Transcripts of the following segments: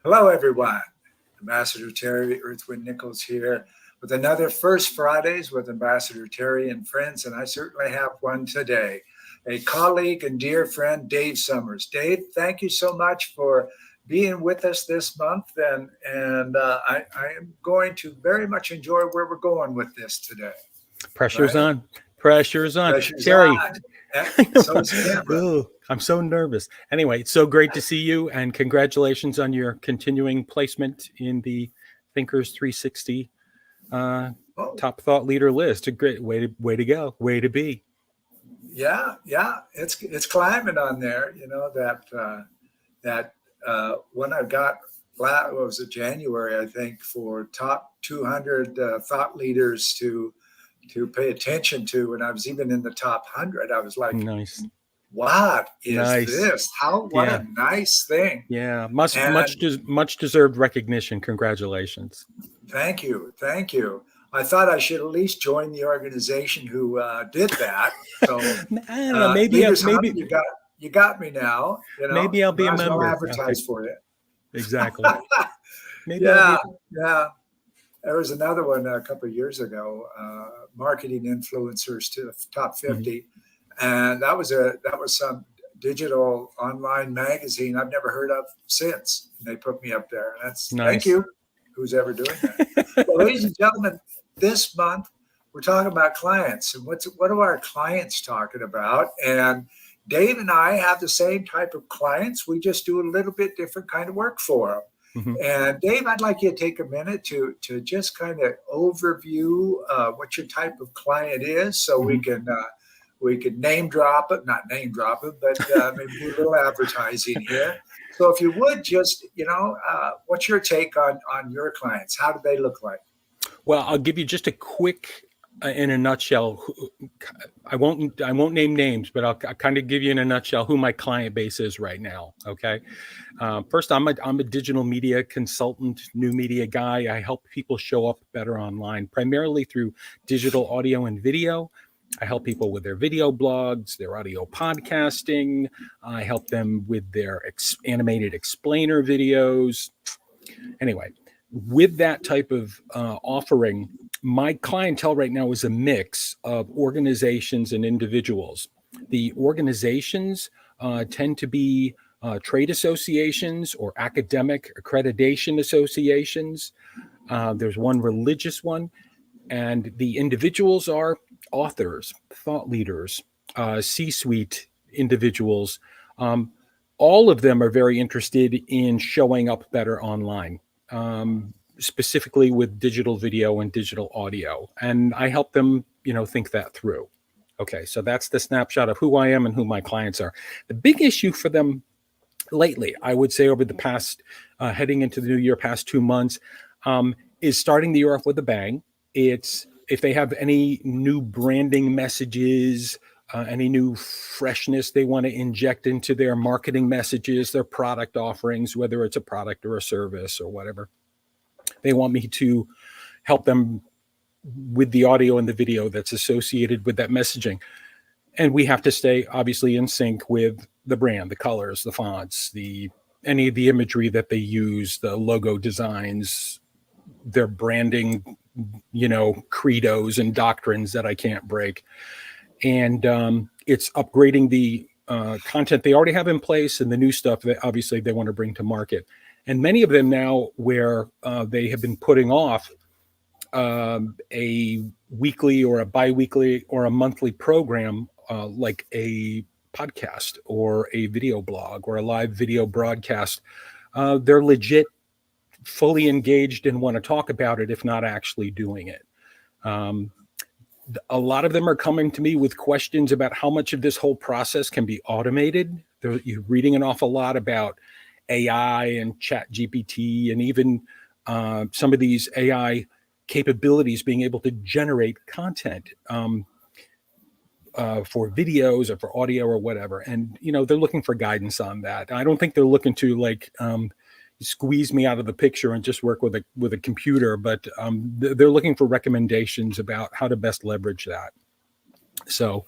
Hello, everyone. Ambassador Terry Earthwind Nichols here with another First Fridays with Ambassador Terry and friends, and I certainly have one today. A colleague and dear friend, Dave Summers. Dave, thank you so much for being with us this month, and I am going to very much enjoy where we're going with this today. Pressure's Right? on. Pressure's on. Pressure's Terry. on. So is the camera. Ooh, I'm so nervous. Anyway, it's so great to see you, and congratulations on your continuing placement in the Thinkers 360 Oh, top thought leader list. A great way to go, way to be. yeah, it's climbing on there. You know that when I got what was it, January, I think, for top 200 thought leaders to pay attention to. When I was even in the top 100, I was like, Nice. what is Nice. this? What Yeah. a nice thing. Yeah, much And deserved recognition. Congratulations. thank you. I thought I should at least join the organization who did that. So I don't know. Maybe Leaders Hub, you got me now. You know, maybe I'll be a might as well member. advertise for you. Exactly. Maybe I'll be Yeah. There was another one a couple of years ago, marketing influencers to the top 50, and that was some digital online magazine I've never heard of since. And they put me up there. And that's Nice. Thank you, who's ever doing that. Well, ladies and gentlemen, this month we're talking about clients and what are our clients talking about? And Dave and I have the same type of clients. We just do a little bit different kind of work for them. And Dave, I'd like you to take a minute to just kind of overview what your type of client is, so we can name drop it, not name drop it, but maybe do a little advertising here. So if you would just, what's your take on your clients? How do they look like? Well, I'll give you just a quick, in a nutshell. I won't name names, but I'll kind of give you in a nutshell who my client base is right now. Okay. First, I'm a digital media consultant, new media guy. I help people show up better online, primarily through digital audio and video. I help people with their video blogs, their audio podcasting. I help them with their animated explainer videos. Anyway, with that type of offering, my clientele right now is a mix of organizations and individuals. The organizations tend to be trade associations or academic accreditation associations. There's one religious one, and the individuals are authors, thought leaders, C-suite individuals. All of them are very interested in showing up better online. Specifically with digital video and digital audio. And I help them, think that through. Okay, so that's the snapshot of who I am and who my clients are. The big issue for them lately, I would say over the past, heading into the new year, past 2 months, is starting the year off with a bang. It's if they have any new branding messages, any new freshness they want to inject into their marketing messages, their product offerings, whether it's a product or a service or whatever. They want me to help them with the audio and the video that's associated with that messaging. And we have to stay obviously in sync with the brand, the colors, the fonts, any of the imagery that they use, the logo designs, their branding, credos and doctrines that I can't break. And it's upgrading the content they already have in place and the new stuff that obviously they want to bring to market. And many of them now where they have been putting off a weekly or a biweekly or a monthly program like a podcast or a video blog or a live video broadcast. They're legit fully engaged and want to talk about it, if not actually doing it. A lot of them are coming to me with questions about how much of this whole process can be automated. You're reading an awful lot about AI and ChatGPT and even some of these AI capabilities being able to generate content for videos or for audio or whatever. And, they're looking for guidance on that. I don't think they're looking to squeeze me out of the picture and just work with a computer, but they're looking for recommendations about how to best leverage that. So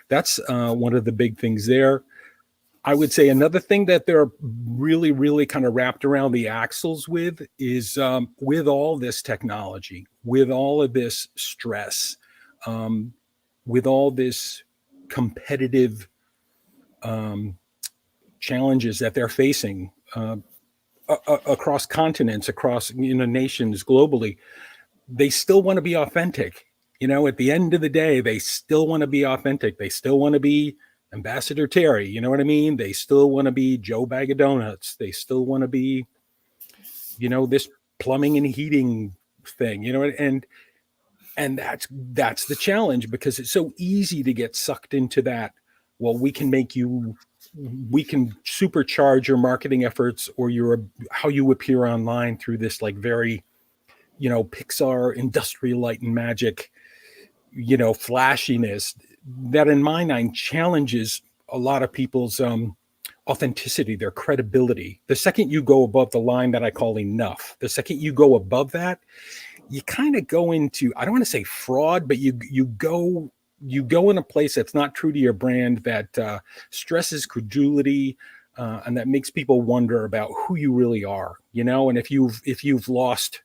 that's one of the big things there. I would say another thing that they're really, really kind of wrapped around the axles with is with all this technology, with all of this stress, with all this competitive challenges that they're facing across continents, across nations, globally, they still want to be authentic. At the end of the day, they still want to be authentic. They still want to be Ambassador Terry. You know what I mean? They still want to be Joe Bag of Donuts. They still want to be, this plumbing and heating thing. And that's the challenge, because it's so easy to get sucked into that. Well, we can supercharge your marketing efforts or how you appear online through this like very, Pixar industrial light and magic, flashiness that in my mind challenges a lot of people's authenticity, their credibility. The second you go above the line that I call enough, the second you go above that, you kind of go into, I don't want to say fraud, but you go in a place that's not true to your brand, that stresses credulity, and that makes people wonder about who you really are, and if you've lost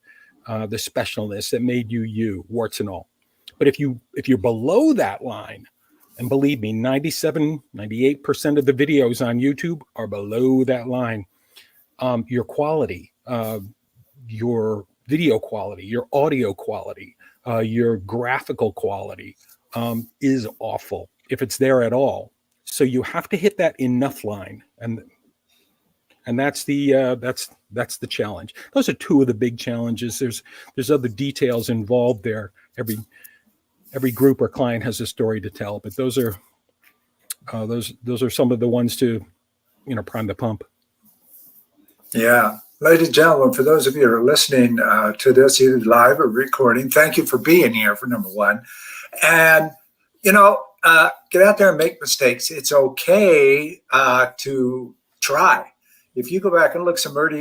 the specialness that made you, warts and all. But if you're below that line, and believe me, 97, 98% of the videos on YouTube are below that line, your quality, your video quality, your audio quality, your graphical quality is awful, if it's there at all. So you have to hit that enough line, and that's the challenge. Those are two of the big challenges. There's other details involved there. Every group or client has a story to tell, but those are some of the ones to prime the pump. Yeah. Ladies and gentlemen, for those of you who are listening to this either live or recording, thank you for being here, for number one. And, get out there and make mistakes. It's okay to try. If you go back and look some early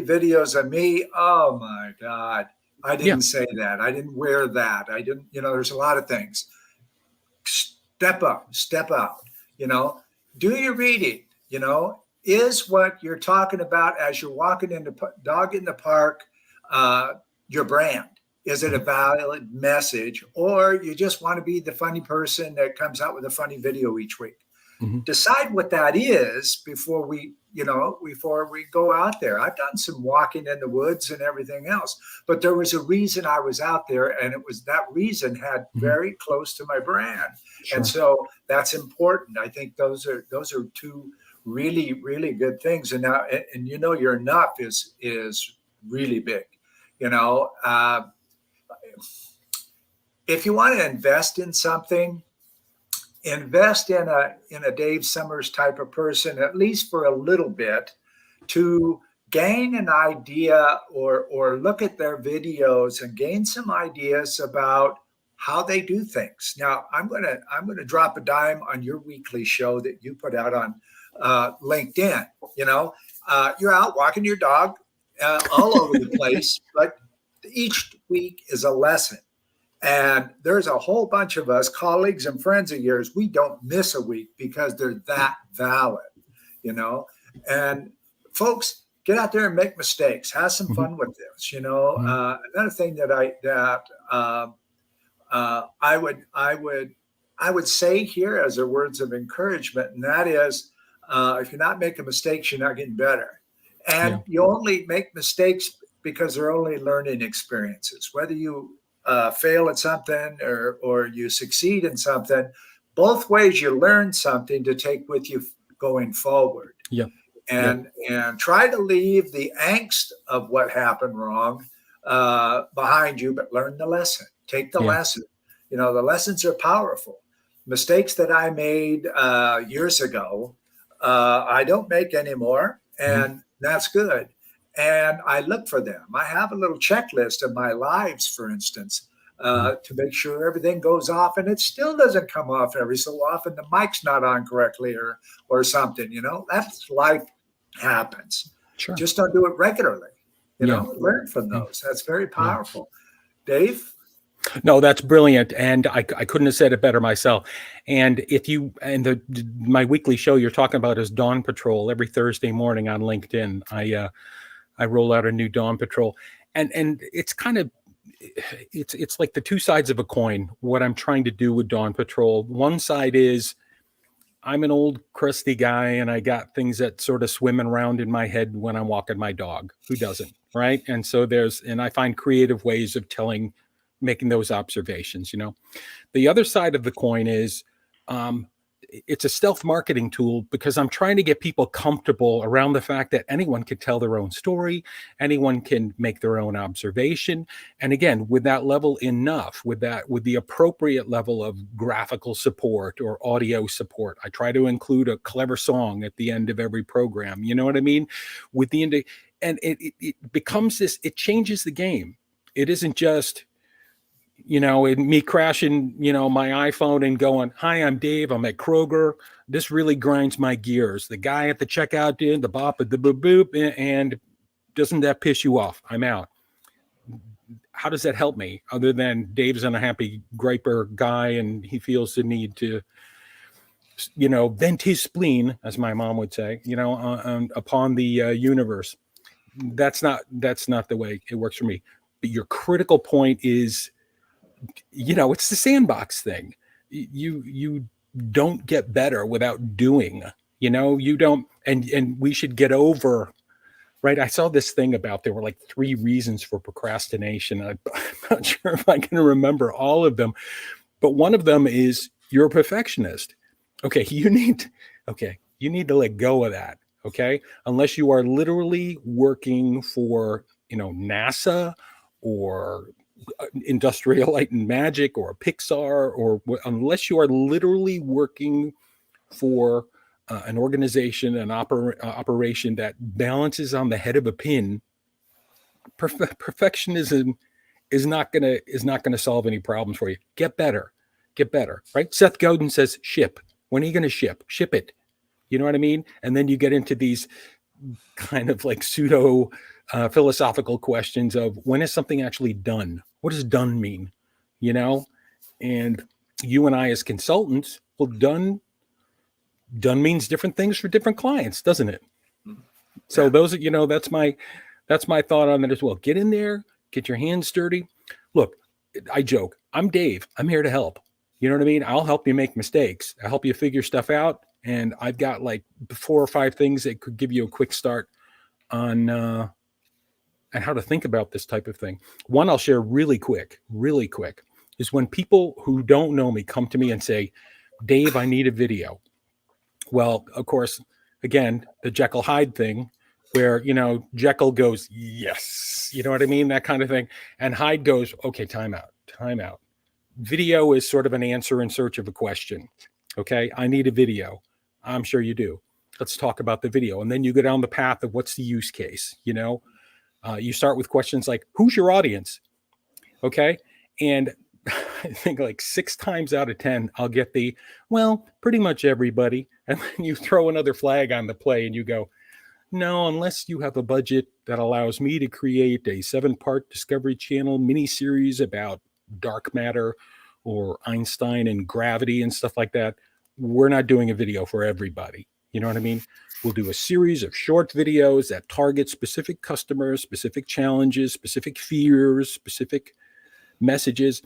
videos of me, oh my God, I didn't say that. I didn't wear that. I didn't, there's a lot of things. Step up, step out, do your reading, is what you're talking about as you're walking in the dog in the park, your brand? Is it a valid message, or you just want to be the funny person that comes out with a funny video each week? Mm-hmm. Decide what that is before we go out there. I've done some walking in the woods and everything else, but there was a reason I was out there, and it was that reason had very close to my brand. Sure. And so that's important. I think those are two really, really good things. And now, your enough is really big. If you want to invest in something, invest in a Dave Summers type of person, at least for a little bit, to gain an idea or look at their videos and gain some ideas about how they do things. Now, I'm gonna drop a dime on your weekly show that you put out on LinkedIn. You're out walking your dog all over the place, but each week is a lesson. And there's a whole bunch of us, colleagues and friends of yours, we don't miss a week because they're that valid, And folks, get out there and make mistakes. Have some fun with this, Another thing that I would say here as a words of encouragement, and that is, if you're not making mistakes, you're not getting better. And you only make mistakes because they're only learning experiences. Whether you fail at something or you succeed in something, both ways you learn something to take with you going forward. Yeah. And try to leave the angst of what happened wrong behind you, but learn the lesson. Take the lesson. The lessons are powerful. Mistakes that I made years ago, I don't make anymore, and that's good. And I look for them. I have a little checklist of my lives, for instance, to make sure everything goes off, and it still doesn't come off every so often. The mic's not on correctly or something, that's life happens. Sure. Just don't do it regularly, learn from those. That's very powerful. Dave? No, that's brilliant, and I couldn't have said it better myself. And if you my weekly show you're talking about is Dawn Patrol every Thursday morning on LinkedIn. I roll out a new Dawn Patrol, and it's kind of it's like the two sides of a coin. What I'm trying to do with Dawn Patrol, one side is I'm an old crusty guy and I got things that sort of swim around in my head when I'm walking my dog. Who doesn't? Right. And so and I find creative ways of making those observations. The other side of the coin is it's a stealth marketing tool because I'm trying to get people comfortable around the fact that anyone can tell their own story, anyone can make their own observation. And again, with that level with the appropriate level of graphical support or audio support, I try to include a clever song at the end of every program. You know what I mean? And it becomes this, it changes the game. It isn't just, me crashing, my iPhone and going, "Hi, I'm Dave. I'm at Kroger. This really grinds my gears. The guy at the checkout did the bop, the boop, boop, and doesn't that piss you off? I'm out." How does that help me other than Dave's an unhappy griper guy and he feels the need to, vent his spleen, as my mom would say, upon the universe. That's not the way it works for me. But your critical point is, it's the sandbox thing. You don't get better without doing, you don't, and we should get over, right? I saw this thing about there were like 3 reasons for procrastination. I'm not sure if I can remember all of them, but one of them is you're a perfectionist. Okay. You need to let go of that. Okay. Unless you are literally working for, NASA or Industrial Light and Magic or Pixar, or unless you are literally working for an organization, an operation that balances on the head of a pin, perfectionism is not gonna solve any problems for you. Get better, right? Seth Godin says, "Ship. When are you gonna ship? Ship it." You know what I mean? And then you get into these kind of like pseudo philosophical questions of when is something actually done? What does done mean? And you and I as consultants, well, done means different things for different clients, doesn't it? So those are, that's my thought on that as well. Get in there, get your hands dirty. Look, I joke, I'm Dave. I'm here to help. You know what I mean? I'll help you make mistakes. I'll help you figure stuff out. And I've got like 4 or 5 things that could give you a quick start on how to think about this type of thing. One I'll share really quick, is when people who don't know me come to me and say, "Dave, I need a video." Well, of course, again, the Jekyll Hyde thing where, Jekyll goes, "Yes," you know what I mean? That kind of thing. And Hyde goes, "Okay, time out. Video is sort of an answer in search of a question. Okay, I need a video. I'm sure you do. Let's talk about the video." And then you go down the path of what's the use case, you start with questions like, "Who's your audience?" Okay. And I think like 6 times out of 10, I'll get well, pretty much everybody. And then you throw another flag on the play and you go, "No, unless you have a budget that allows me to create a 7-part Discovery Channel miniseries about dark matter or Einstein and gravity and stuff like that, we're not doing a video for everybody." You know what I mean? We'll do a series of short videos that target specific customers, specific challenges, specific fears, specific messages.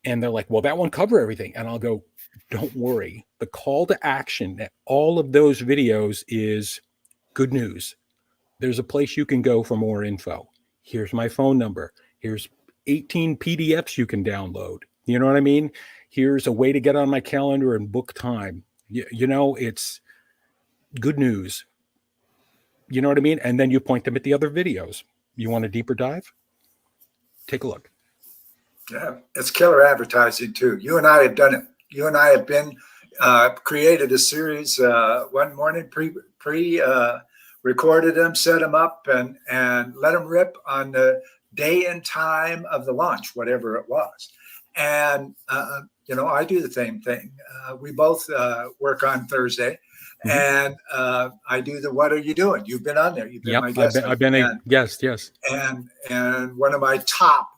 And they're like, "Well, that won't cover everything." And I'll go, "Don't worry. The call to action at all of those videos is good news. There's a place you can go for more info. Here's my phone number. Here's 18 PDFs you can download. You know what I mean? Here's a way to get on my calendar and book time." It's good news. You know what I mean? And then you point them at the other videos. You want a deeper dive? Take a look. Yeah, it's killer advertising too. You and I have done it. You and I have been created a series one morning, recorded them, set them up, and let them rip on the day and time of the launch, whatever it was. And I do the same thing. We both work on Thursday. And I do the "What Are You Doing?" You've been on there. You've been my guest. I've been a guest, yes. And one of my top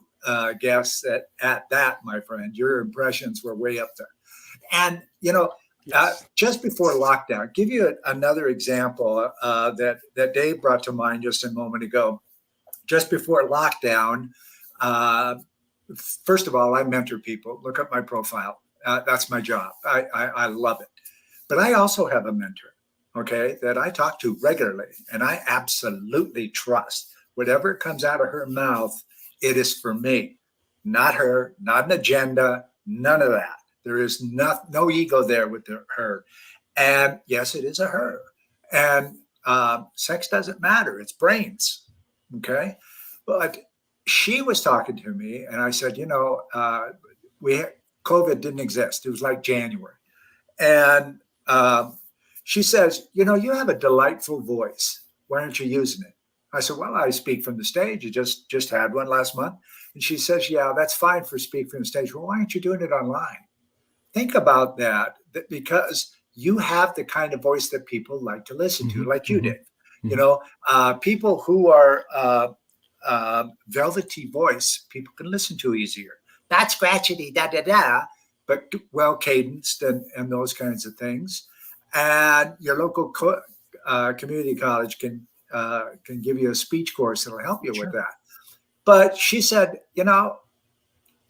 guests at that, my friend. Your impressions were way up there. And, Yes. just before lockdown, give you another example that Dave brought to mind just a moment ago. Just before lockdown, first of all, I mentor people. Look at my profile. That's my job. I love it. But I also have a mentor, okay, that I talk to regularly, and I absolutely trust whatever comes out of her mouth. It is for me, not her, not an agenda, none of that. There is no ego there with her. And yes, it is a her. And sex doesn't matter. It's brains. Okay. But she was talking to me, and I said, we COVID didn't exist. It was like January. And she says, you have a delightful voice. Why aren't you using it? I said, well, I speak from the stage. You just had one last month. And she says, yeah, that's fine for speak from the stage. Well, why aren't you doing it online? Think about that because you have the kind of voice that people like to listen to, like you did. People who are velvety voice, people can listen to easier. Not scratchety, da da da, but well cadenced and those kinds of things. And your local community college can give you a speech course that'll help you with that. But she said,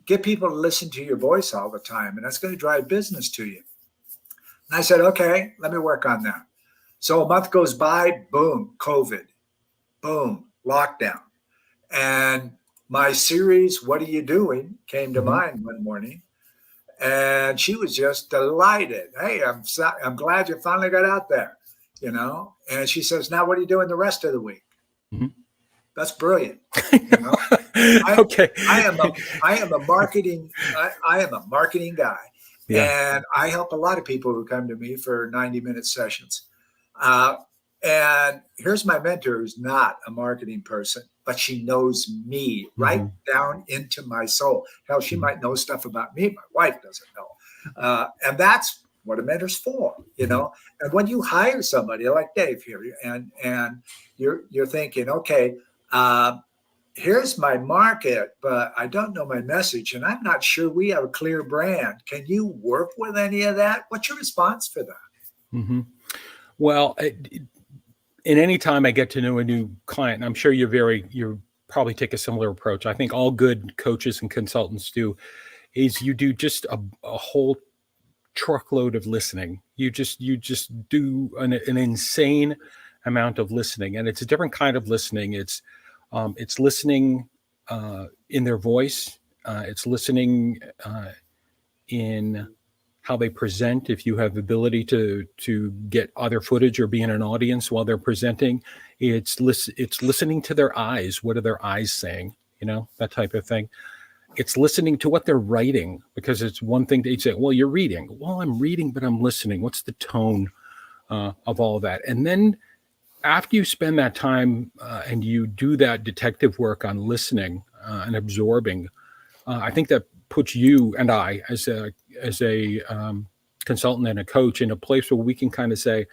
get people to listen to your voice all the time, and that's going to drive business to you. And I said, okay, let me work on that. So a month goes by, boom, COVID, boom, lockdown. And my series, What Are You Doing, came to mind one morning. And she was just delighted. Hey, I'm glad you finally got out there, And she says, now what are you doing the rest of the week? That's brilliant. Okay. I am a marketing guy. Yeah. And I help a lot of people who come to me for 90-minute sessions. And here's my mentor who's not a marketing person, but she knows me right down into my soul. Hell, she might know stuff about me my wife doesn't know. And that's what a mentor's for, And when you hire somebody like Dave here, and you're thinking, okay, here's my market, but I don't know my message, and I'm not sure we have a clear brand. Can you work with any of that? What's your response for that? Well, in any time I get to know a new client, I'm sure you're probably take a similar approach. I think all good coaches and consultants do is you do just a whole truckload of listening. You just do an insane amount of listening, and it's a different kind of listening. It's listening in their voice. It's listening in how they present. If you have the ability to get other footage or be in an audience while they're presenting, it's listening to their eyes. What are their eyes saying? That type of thing. It's listening to what they're writing, because it's one thing they say, well, you're reading. Well, I'm reading, but I'm listening. What's the tone of all that? And then after you spend that time and you do that detective work on listening and absorbing, I think that puts you and I as a consultant and a coach in a place where we can kind of say,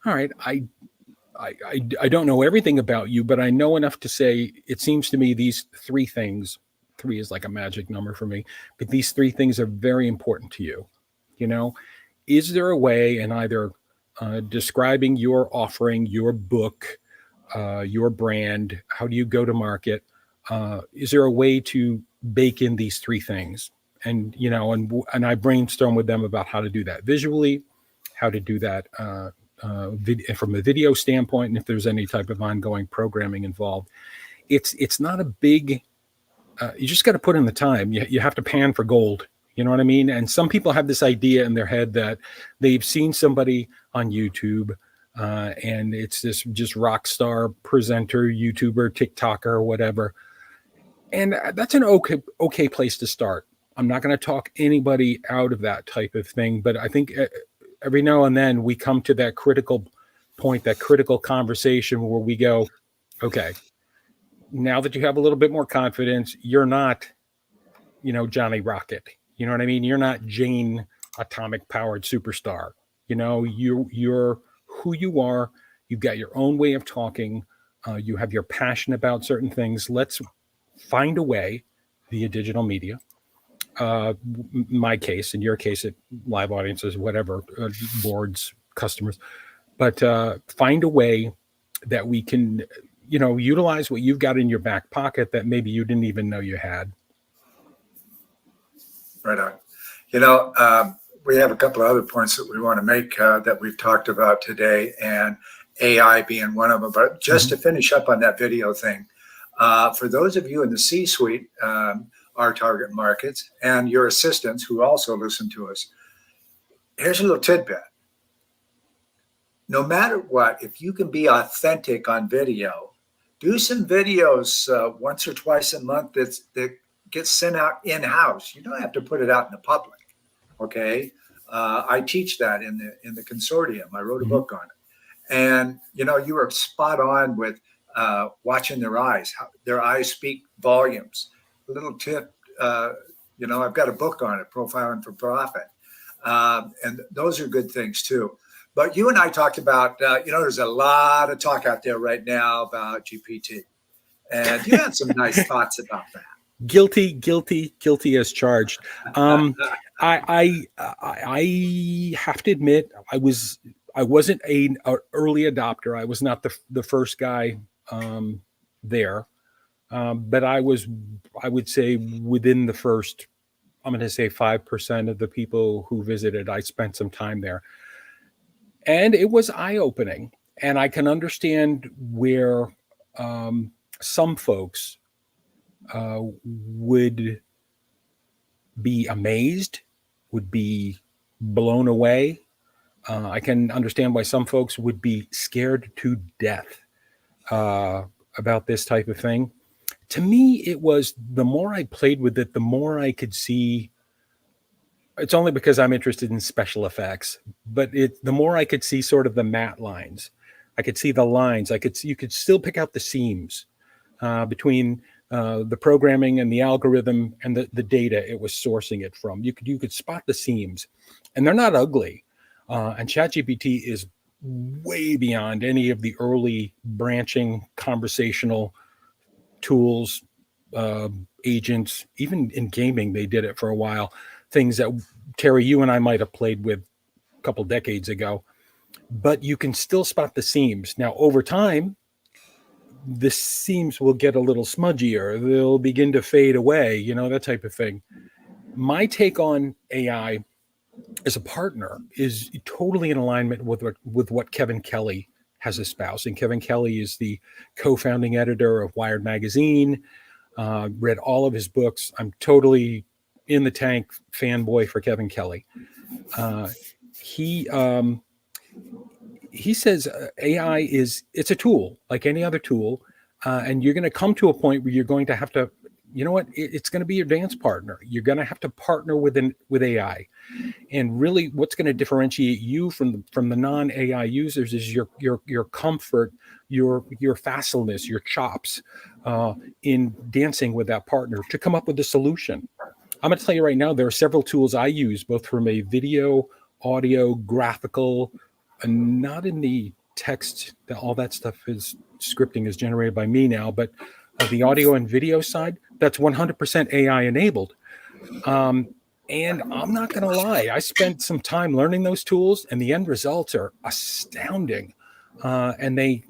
all right, I don't know everything about you, but I know enough to say, it seems to me these three things, 3 is like a magic number for me, but these 3 things are very important to you. Is there a way in either describing your offering, your book, your brand, how do you go to market? Is there a way to bake in these 3 things? And, and I brainstorm with them about how to do that visually, how to do that from a video standpoint, and if there's any type of ongoing programming involved. It's not a big, you just got to put in the time. You have to pan for gold. You know what I mean? And some people have this idea in their head that they've seen somebody on YouTube and it's this just rock star presenter, YouTuber, TikToker, or whatever. And that's an okay place to start. I'm not going to talk anybody out of that type of thing, but I think every now and then we come to that critical point, that critical conversation where we go, okay, now that you have a little bit more confidence, you're not, Johnny Rocket. You know what I mean? You're not Jane atomic powered superstar. You're who you are. You've got your own way of talking. You have your passion about certain things. Let's find a way via digital media. My case, in your case, it live audiences, whatever, boards, customers, but find a way that we can, utilize what you've got in your back pocket that maybe you didn't even know you had. Right on. We have a couple of other points that we want to make that we've talked about today, and AI being one of them. But just to finish up on that video thing, for those of you in the C-suite, our target markets, and your assistants who also listen to us, here's a little tidbit. No matter what, if you can be authentic on video, do some videos once or twice a month that gets sent out in-house. You don't have to put it out in the public. Okay. I teach that in the consortium. I wrote a book on it. And, you were spot on with watching their eyes. Their eyes speak volumes. A little tip, I've got a book on it, Profiling for Profit. And those are good things too. But you and I talked about, there's a lot of talk out there right now about GPT. And you had some nice thoughts about that. Guilty as charged. I have to admit, I wasn't an early adopter. I was not the first guy there, but I would say within the first, I'm going to say 5% of the people who visited, I spent some time there, and it was eye-opening. And I can understand where some folks would be amazed, would be blown away. I can understand why some folks would be scared to death about this type of thing. To me, it was, the more I played with it, the more I could see. It's only because I'm interested in special effects, but the more I could see sort of the matte lines. I could see the lines. You could still pick out the seams between the programming and the algorithm and the data it was sourcing it from. You could spot the seams, and they're not ugly. And ChatGPT is way beyond any of the early branching conversational tools, agents. Even in gaming, they did it for a while. Things that, Terry, you and I might have played with a couple decades ago. But you can still spot the seams. Now, over time, the seams will get a little smudgier. They'll begin to fade away, that type of thing. My take on AI as a partner is totally in alignment with what Kevin Kelly has espoused. And Kevin Kelly is the co-founding editor of Wired Magazine. Read all of his books. I'm totally in the tank fanboy for Kevin Kelly. He says AI it's a tool like any other tool. And you're going to come to a point where you're going to have to, it's going to be your dance partner. You're going to have to partner with AI. And really what's going to differentiate you from the non-AI users is your comfort, your facility, your chops in dancing with that partner to come up with a solution. I'm going to tell you right now, there are several tools I use, both from a video, audio, graphical, and not in the text. All that stuff scripting is generated by me now, but the audio and video side, that's 100% AI enabled. And I'm not going to lie, I spent some time learning those tools, and the end results are astounding. And they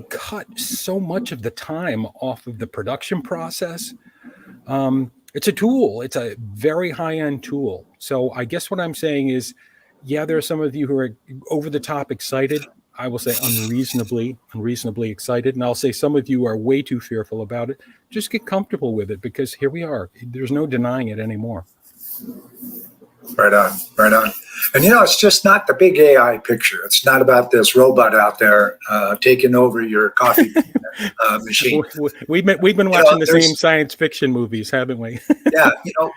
cut so much of the time off of the production process. It's a tool. It's a very high-end tool. So I guess what I'm saying is, yeah, there are some of you who are over the top excited. I will say unreasonably excited. And I'll say some of you are way too fearful about it. Just get comfortable with it, because here we are. There's no denying it anymore. Right on. And it's just not the big AI picture. It's not about this robot out there taking over your coffee machine. We've been watching the same science fiction movies, haven't we? Yeah,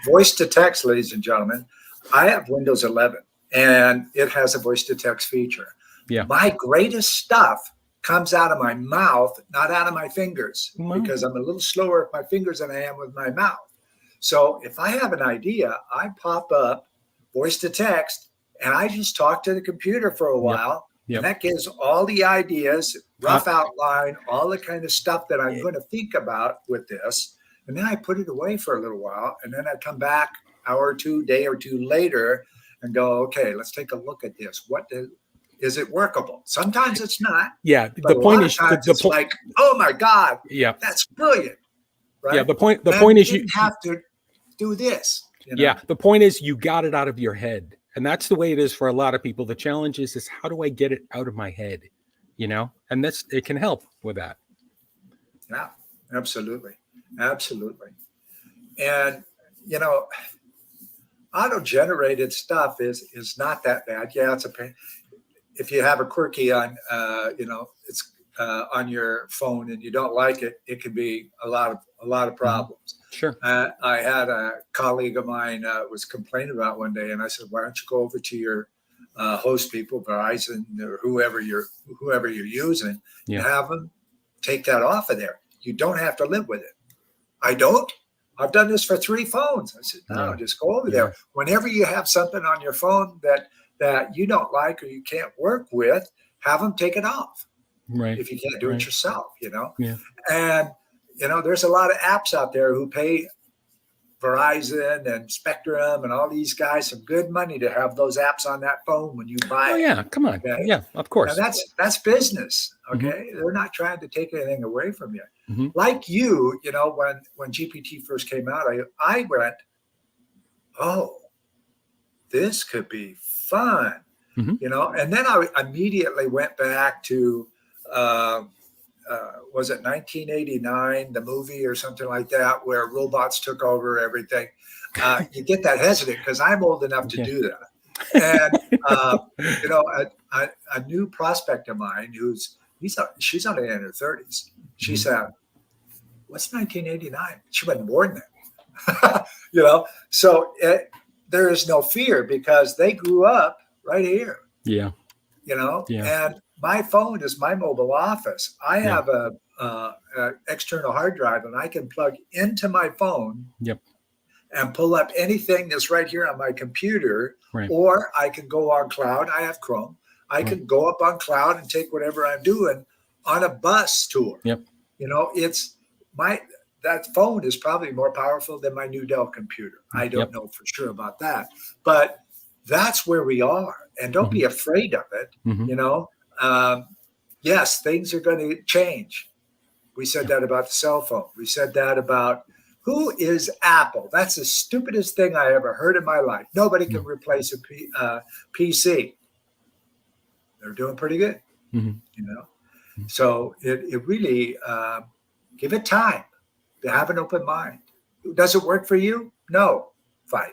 voice to text, ladies and gentlemen. I have Windows 11, and it has a voice to text feature. Yeah. My greatest stuff comes out of my mouth, not out of my fingers, because I'm a little slower with my fingers than I am with my mouth. So if I have an idea, I pop up voice to text, and I just talk to the computer for a while. Yep. And that gives all the ideas, rough outline, all the kind of stuff that I'm going to think about with this. and then I put it away for a little while, and then I come back hour or two, day or two later, and go, okay, let's take a look at this. Is it workable? Sometimes it's not. Yeah. But The a point lot is of times it's like, oh my God, yeah. that's brilliant. Right? Yeah. The point is you have to do this. You know? Yeah. The point is you got it out of your head. And that's the way it is for a lot of people. The challenge is how do I get it out of my head? You know, and it can help with that. Yeah, absolutely. Absolutely. And, you know, auto-generated stuff is not that bad. Yeah, it's a pain. If you have a quirky on, it's on your phone and you don't like it, it can be a lot of problems. Sure. I had a colleague of mine was complaining about one day, and I said, "Why don't you go over to your host people, Verizon or whoever you're using, and have them take that off of there. You don't have to live with it." I don't. I've done this for 3 phones. I said, no, just go over there. Whenever you have something on your phone that you don't like or you can't work with, have them take it off. Right. If you can't do it yourself, you know. Yeah. And there's a lot of apps out there who pay Verizon and Spectrum and all these guys some good money to have those apps on that phone when you buy it. Oh yeah, come on. Okay? Yeah, of course. Now that's business. Okay. They're not trying to take anything away from you. Like you, when GPT first came out, I went, oh, this could be fun. And then I immediately went back to was it 1989, the movie or something like that, where robots took over everything. You get that hesitant because I'm old enough to do that. And a new prospect of mine she's only in her 30s. She said, "What's 1989?" She wasn't born then. So there is no fear because they grew up right here. Yeah. And my phone is my mobile office. I have a external hard drive, and I can plug into my phone and pull up anything that's right here on my computer, or I can go on cloud. I have Chrome. I can go up on cloud and take whatever I'm doing on a bus tour. That phone is probably more powerful than my new Dell computer. I don't know for sure about that, but that's where we are. And don't be afraid of it. Yes, things are going to change. We said that about the cell phone. We said that about who is Apple. That's the stupidest thing I ever heard in my life. Nobody can replace a PC. They're doing pretty good, So it really, give it time to have an open mind. Does it work for you? No. Fine.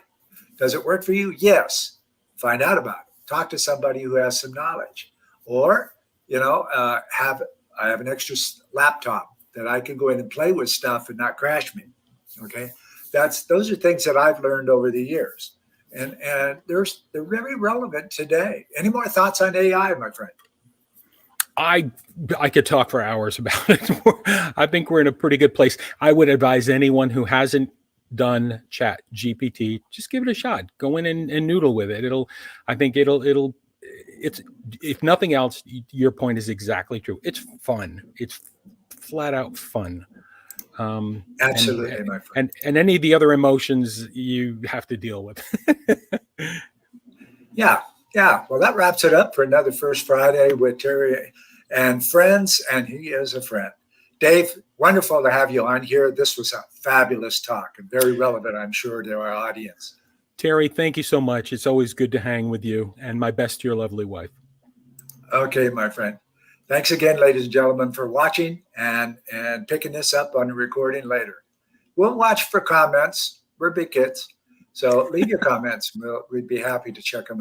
Does it work for you? Yes. Find out about it. Talk to somebody who has some knowledge. Or, I have an extra laptop that I can go in and play with stuff and not crash me. Okay. Those are things that I've learned over the years. And they're very relevant today. Any more thoughts on AI, my friend? I could talk for hours about it. I think we're in a pretty good place. I would advise anyone who hasn't done Chat GPT, just give it a shot. Go in and noodle with it. It's if nothing else, your point is exactly true. It's fun. It's flat out fun. Absolutely, my friend. And any of the other emotions you have to deal with. Yeah. Well, that wraps it up for another First Friday with Terry and friends, and he is a friend. Dave, wonderful to have you on here. This was a fabulous talk and very relevant, I'm sure, to our audience. Terry, thank you so much. It's always good to hang with you, and my best to your lovely wife. Okay, my friend. Thanks again, ladies and gentlemen, for watching and picking this up on the recording later. We'll watch for comments. We're big kids. So leave your comments. We'd be happy to check them